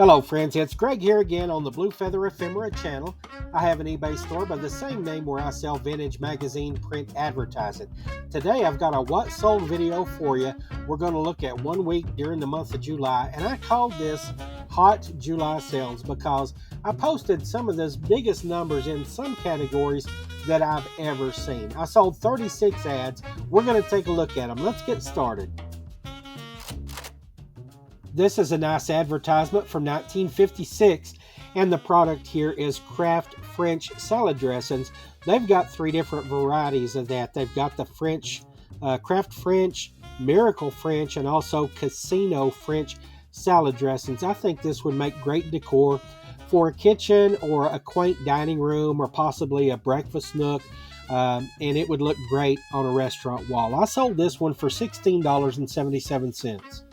Hello friends, it's Greg here again on the Blue Feather Ephemera channel. I have an eBay store by the same name where I sell vintage magazine print advertising. Today I've got a what sold video for you. We're going to look at 1 week during the month of July, and I called this Hot July Sales because I posted some of the biggest numbers in some categories that I've ever seen. I sold 36 ads. We're going to take a look at them. Let's get started. This is a nice advertisement from 1956, and the product here is Kraft French salad dressings. They've got 3 different varieties of that. They've got the French, Kraft French, Miracle French, and also Casino French salad dressings. I think this would make great decor for a kitchen or a quaint dining room or possibly a breakfast nook, and it would look great on a restaurant wall. I sold this one for $16.77.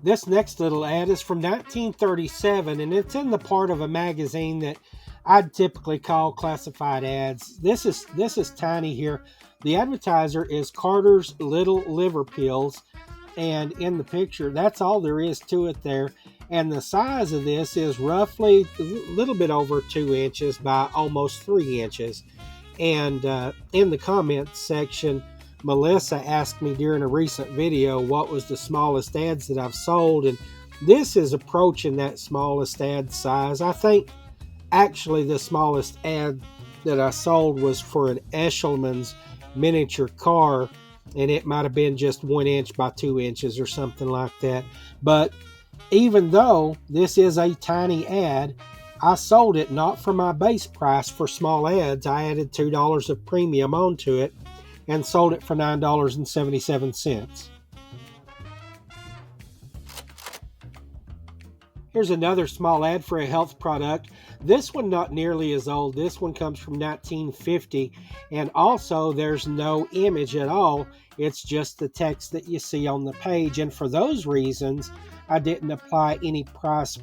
This next little ad is from 1937, and it's in the part of a magazine that I'd typically call classified ads. This is tiny here. The advertiser is Carter's Little Liver Pills, and in the picture, that's all there is to it there. And the size of this is roughly a little bit over 2 inches by almost 3 inches. And in the comments section, Melissa asked me during a recent video what was the smallest ads that I've sold, and this is approaching that smallest ad size. I think actually the smallest ad that I sold was for an Eshelman's miniature car, and it might have been just 1 inch by 2 inches or something like that. But even though this is a tiny ad, I sold it not for my base price for small ads. I added $2 of premium onto it and sold it for $9.77. Here's another small ad for a health product. This one not nearly as old. This one comes from 1950, and also there's no image at all. It's just the text that you see on the page, and for those reasons I didn't apply any price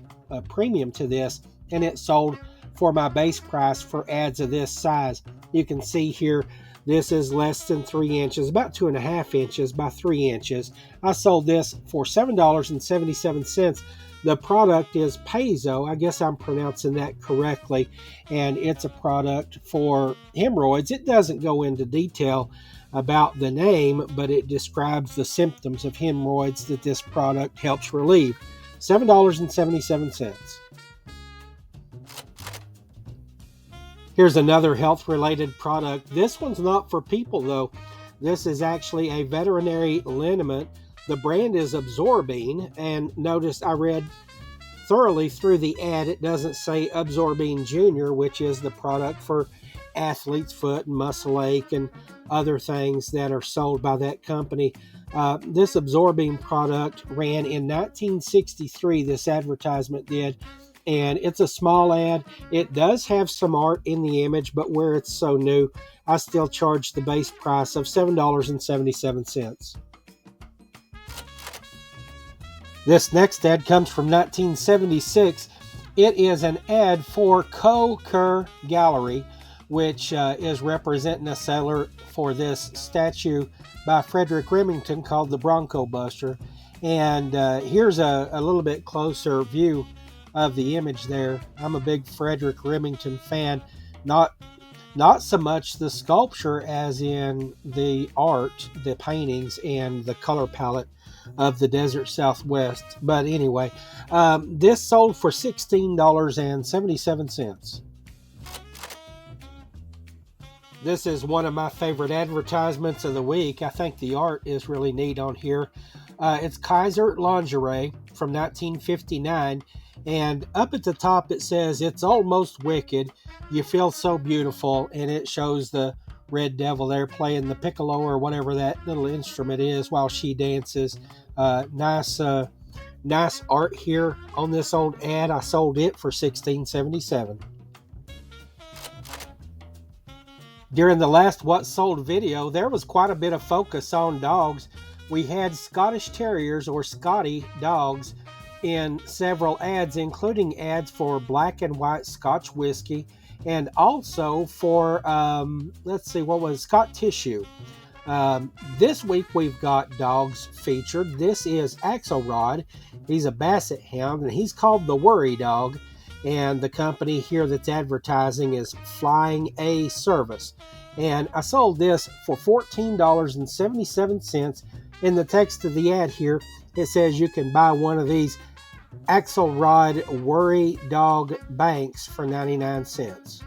premium to this, and it sold for my base price for ads of this size. You can see here this is less than 3 inches, about 2.5 inches by 3 inches. I sold this for $7.77. The product is Pazo. I guess I'm pronouncing that correctly. And it's a product for hemorrhoids. It doesn't go into detail about the name, but it describes the symptoms of hemorrhoids that this product helps relieve. $7.77. Here's another health-related product. This one's not for people, though. This is actually a veterinary liniment. The brand is Absorbine, and notice I read thoroughly through the ad. It doesn't say Absorbine Junior, which is the product for athlete's foot and muscle ache and other things that are sold by that company. This Absorbine product ran in 1963, this advertisement did. And it's a small ad. It does have some art in the image, but where it's so new, I still charge the base price of $7.77. This next ad comes from 1976. It is an ad for Kayser Gallery, which is representing a seller for this statue by Frederic Remington called the Bronco Buster. And here's a little bit closer view of the image there. I'm a big Frederic Remington fan, not so much the sculpture as in the art, the paintings, and the color palette of the desert Southwest. But anyway, this sold for $16.77. This is one of my favorite advertisements of the week. I think the art is really neat on here. It's Kayser Lingerie from 1959. And up at the top it says, "It's almost wicked. You feel so beautiful." And it shows the red devil there playing the piccolo or whatever that little instrument is while she dances. Nice art here on this old ad. I sold it for $16.77. During the last What Sold video, there was quite a bit of focus on dogs. We had Scottish Terriers or Scotty dogs in several ads, including ads for black and white Scotch whiskey and also for, Scott Tissue. This week we've got dogs featured. This is Axelrod. He's a Basset Hound, and he's called the Worry Dog. And the company here that's advertising is Flying A Service. And I sold this for $14.77. In the text of the ad here, it says you can buy one of these Axelrod Worry Dog banks for 99 cents.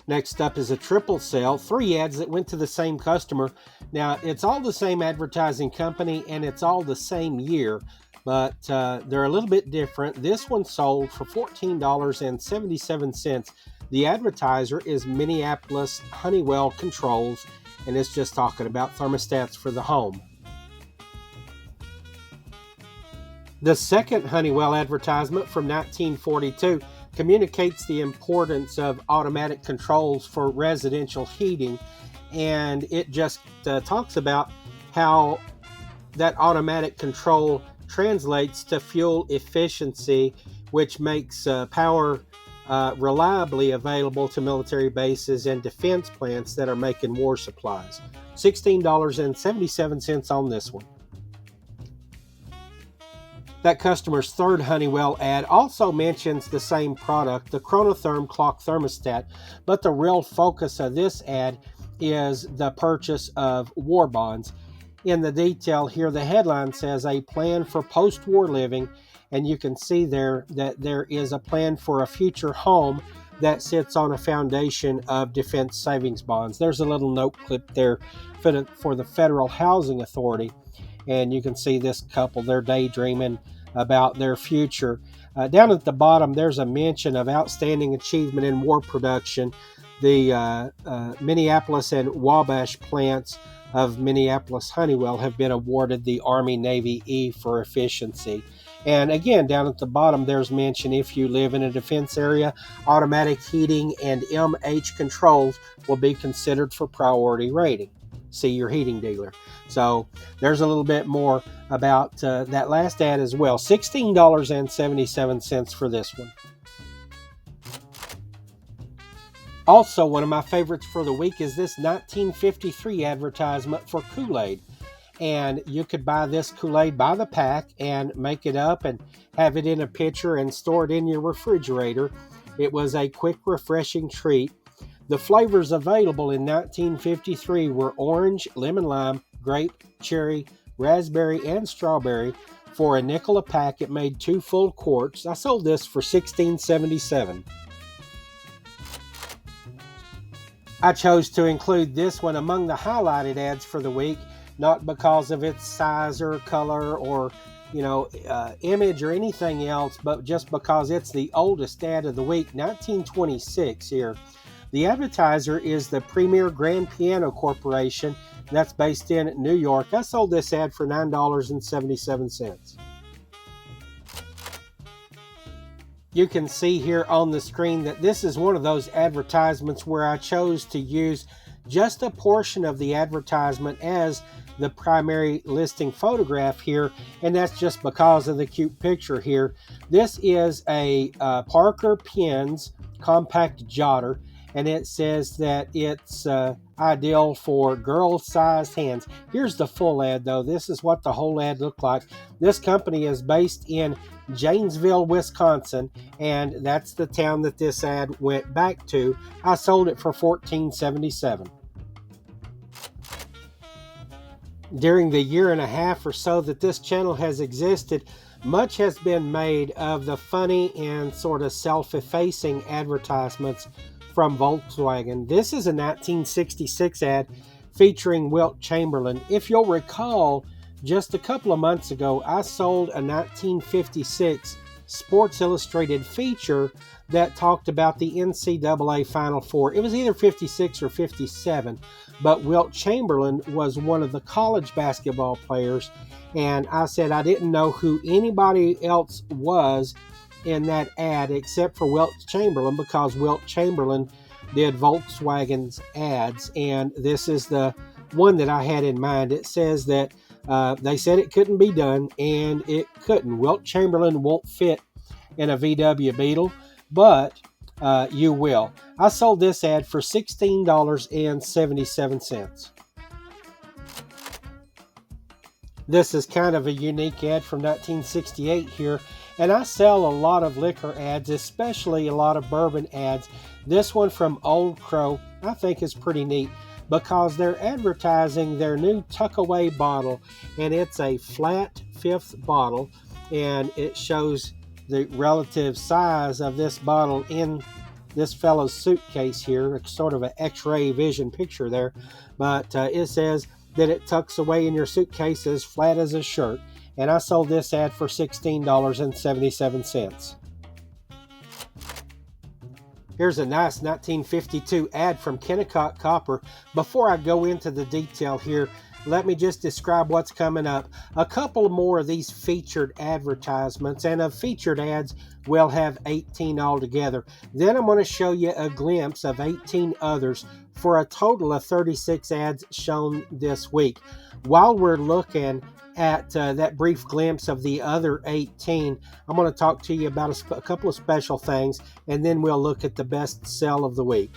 Next up is a triple sale, 3 ads that went to the same customer. Now, it's all the same advertising company and it's all the same year, but they're a little bit different. This one sold for $14.77. The advertiser is Minneapolis Honeywell Controls, and it's just talking about thermostats for the home. The second Honeywell advertisement from 1942 communicates the importance of automatic controls for residential heating, and it just talks about how that automatic control translates to fuel efficiency, which makes power reliably available to military bases and defense plants that are making war supplies. $16.77 on this one. That customer's third Honeywell ad also mentions the same product, the Chronotherm clock thermostat, but the real focus of this ad is the purchase of war bonds. In the detail here, the headline says a plan for post-war living, and you can see there that there is a plan for a future home that sits on a foundation of defense savings bonds. There's a little note clip there for the Federal Housing Authority, and you can see this couple, they're daydreaming about their future. Down at the bottom, there's a mention of outstanding achievement in war production. The Minneapolis and Wabash plants of Minneapolis Honeywell have been awarded the Army-Navy E for efficiency. And again, down at the bottom, there's mention if you live in a defense area, automatic heating and MH controls will be considered for priority rating. See your heating dealer. So there's a little bit more about that last ad as well. $16.77 for this one. Also, one of my favorites for the week is this 1953 advertisement for Kool-Aid. And you could buy this Kool-Aid by the pack and make it up and have it in a pitcher and store it in your refrigerator. It was a quick, refreshing treat. The flavors available in 1953 were orange, lemon lime, grape, cherry, raspberry, and strawberry. For a nickel a pack, it made 2 full quarts. I sold this for $16.77. I chose to include this one among the highlighted ads for the week, not because of its size or color or image or anything else, but just because it's the oldest ad of the week, 1926 here. The advertiser is the Premier Grand Piano Corporation. That's based in New York. I sold this ad for $9.77. You can see here on the screen that this is one of those advertisements where I chose to use just a portion of the advertisement as the primary listing photograph here, and that's just because of the cute picture here. This is a Parker Pens compact jotter, and it says that it's ideal for girl-sized hands. Here's the full ad, though. This is what the whole ad looked like. This company is based in Janesville, Wisconsin, and that's the town that this ad went back to. I sold it for $14.77. During the year and a half or so that this channel has existed, much has been made of the funny and sort of self-effacing advertisements from Volkswagen. This is a 1966 ad featuring Wilt Chamberlain. If you'll recall, just a couple of months ago, I sold a 1956 Sports Illustrated feature that talked about the NCAA Final Four. It was either 56 or 57, but Wilt Chamberlain was one of the college basketball players, and I said I didn't know who anybody else was in that ad except for Wilt Chamberlain, because Wilt Chamberlain did Volkswagen's ads, and this is the one that I had in mind. It says that they said it couldn't be done, and it couldn't. Wilt Chamberlain won't fit in a VW Beetle, but you will. I sold this ad for $16.77. This is kind of a unique ad from 1968 here, and I sell a lot of liquor ads, especially a lot of bourbon ads. This one from Old Crow I think is pretty neat because they're advertising their new tuck-away bottle, and it's a flat fifth bottle, and it shows the relative size of this bottle in this fellow's suitcase here. It's sort of an x-ray vision picture there, but it says that it tucks away in your suitcase as flat as a shirt, and I sold this ad for $16.77. Here's a nice 1952 ad from Kennecott Copper. Before I go into the detail here, let me just describe what's coming up. A couple more of these featured advertisements, and of featured ads, we'll have 18 altogether. Then I'm going to show you a glimpse of 18 others for a total of 36 ads shown this week. While we're looking at that brief glimpse of the other 18, I'm going to talk to you about a couple of special things, and then we'll look at the best sell of the week.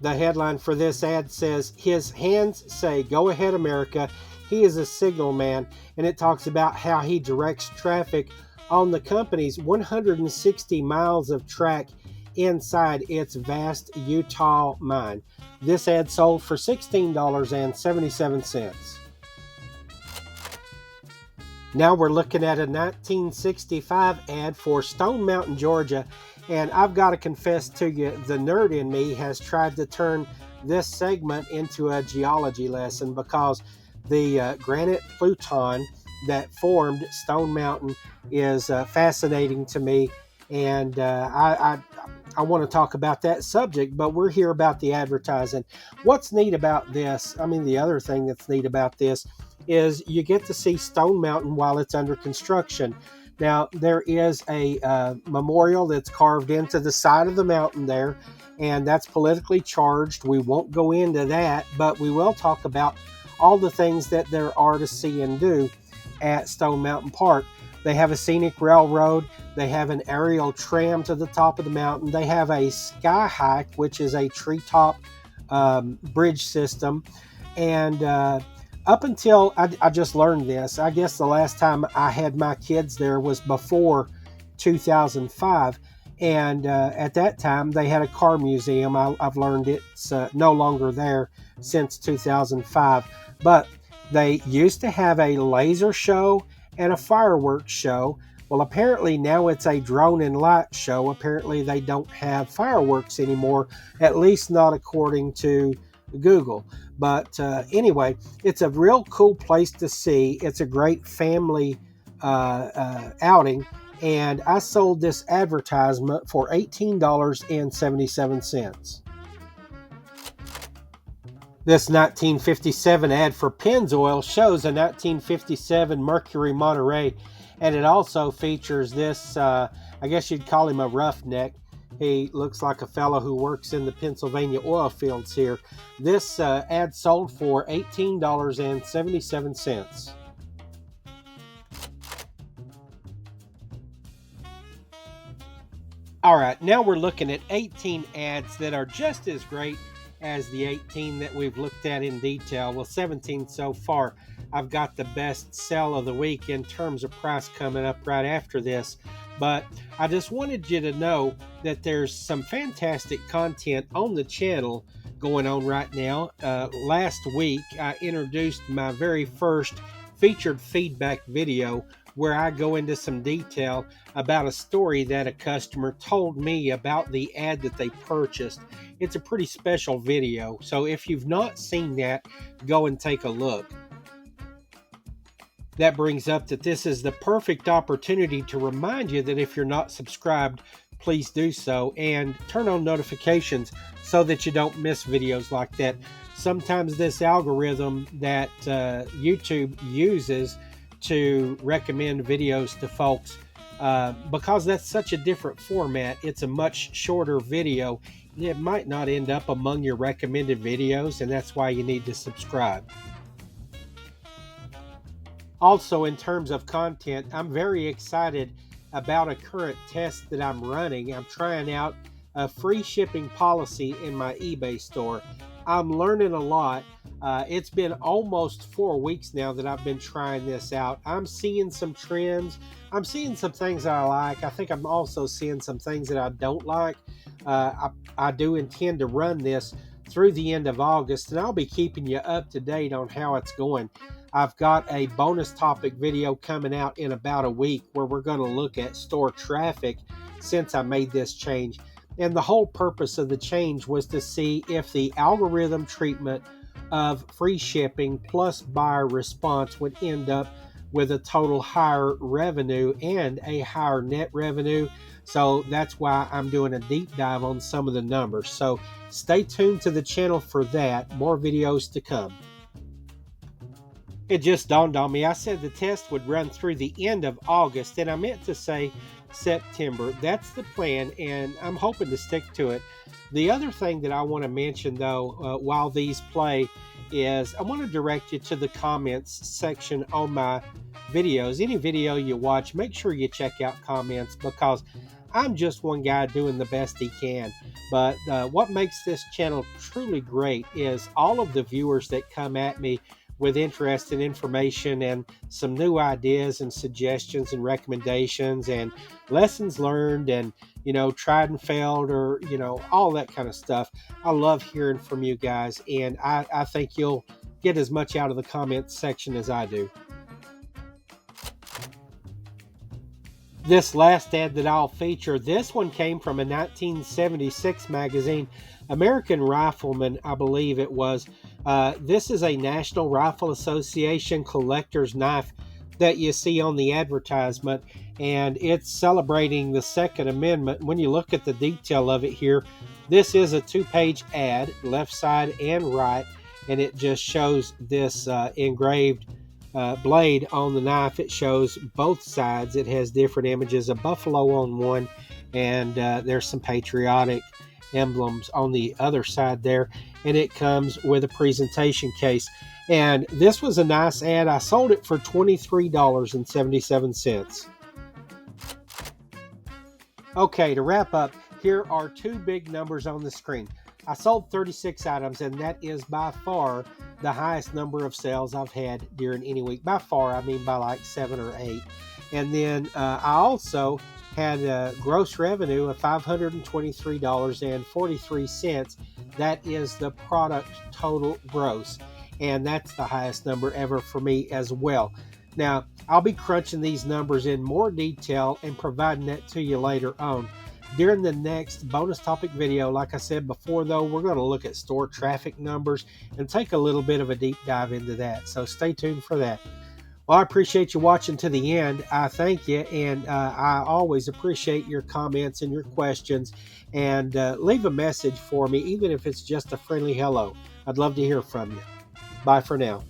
The headline for this ad says, "His hands say, 'Go ahead, America.' He is a signal man," and it talks about how he directs traffic on the company's 160 miles of track inside its vast Utah mine. This ad sold for $16.77. Now we're looking at a 1965 ad for Stone Mountain, Georgia, and I've got to confess to you, the nerd in me has tried to turn this segment into a geology lesson because the granite pluton that formed Stone Mountain is fascinating to me, and I want to talk about that subject, but we're here about the advertising. What's neat about this, the other thing that's neat about this is you get to see Stone Mountain while it's under construction. Now, there is a memorial that's carved into the side of the mountain there, and that's politically charged. We won't go into that, but we will talk about all the things that there are to see and do at Stone Mountain Park. They have a scenic railroad. They have an aerial tram to the top of the mountain. They have a sky hike, which is a treetop bridge system. And up until I just learned this, I guess the last time I had my kids there was before 2005. And at that time, they had a car museum. I've learned it's no longer there since 2005. But they used to have a laser show and a fireworks show. Well, apparently now it's a drone and light show. Apparently they don't have fireworks anymore, at least not according to Google. But anyway, it's a real cool place to see. It's a great family outing. And I sold this advertisement for $18.77. This 1957 ad for Pennzoil shows a 1957 Mercury Monterey, and it also features this, I guess you'd call him a roughneck. He looks like a fellow who works in the Pennsylvania oil fields here. This ad sold for $18.77. All right, now we're looking at 18 ads that are just as great as the 18 that we've looked at in detail. Well, 17 so far. I've got the best sell of the week in terms of price coming up right after this. But I just wanted you to know that there's some fantastic content on the channel going on right now. Last week, I introduced my very first featured feedback video where I go into some detail about a story that a customer told me about the ad that they purchased. It's a pretty special video, so if you've not seen that, go and take a look. That brings up that this is the perfect opportunity to remind you that if you're not subscribed, please do so and turn on notifications so that you don't miss videos like that. Sometimes this algorithm that YouTube uses to recommend videos to folks, because that's such a different format, it's a much shorter video, it might not end up among your recommended videos, and that's why you need to subscribe. Also, in terms of content, I'm very excited about a current test that I'm running. I'm trying out a free shipping policy in my eBay store. I'm learning a lot. It's been almost 4 weeks now that I've been trying this out. I'm seeing some trends. I'm seeing some things that I like. I think I'm also seeing some things that I don't like. I do intend to run this through the end of August, and I'll be keeping you up to date on how it's going. I've got a bonus topic video coming out in about a week where we're going to look at store traffic since I made this change. And the whole purpose of the change was to see if the algorithm treatment of free shipping plus buyer response would end up with a total higher revenue and a higher net revenue. So that's why I'm doing a deep dive on some of the numbers. So stay tuned to the channel for that. More videos to come. It just dawned on me. I said the test would run through the end of August, and I meant to say September. That's the plan, and I'm hoping to stick to it. The other thing that I want to mention, though, while these play, is I want to direct you to the comments section on my videos. Any video you watch, make sure you check out comments, because I'm just one guy doing the best he can. But what makes this channel truly great is all of the viewers that come at me with interest and information and some new ideas and suggestions and recommendations and lessons learned and, tried and failed, or, all that kind of stuff. I love hearing from you guys, and I think you'll get as much out of the comments section as I do. This last ad that I'll feature, this one came from a 1976 magazine, American Rifleman, I believe it was. This is a National Rifle Association collector's knife that you see on the advertisement, and it's celebrating the Second Amendment. When you look at the detail of it here, this is a 2-page ad, left side and right, and it just shows this engraved blade on the knife. It shows both sides. It has different images, a buffalo on one, and there's some patriotic emblems on the other side there, and it comes with a presentation case. And this was a nice ad. I sold it for $23.77. Okay, to wrap up, here are two big numbers on the screen. I sold 36 items, and that is by far the highest number of sales I've had during any week. By far, I mean by like 7 or 8. And then I also had a gross revenue of $523.43. That is the product total gross, and that's the highest number ever for me as well. Now, I'll be crunching these numbers in more detail and providing that to you later on. During the next bonus topic video, like I said before, though, we're going to look at store traffic numbers and take a little bit of a deep dive into that. So stay tuned for that. Well, I appreciate you watching to the end. I thank you, and I always appreciate your comments and your questions. And leave a message for me, even if it's just a friendly hello. I'd love to hear from you. Bye for now.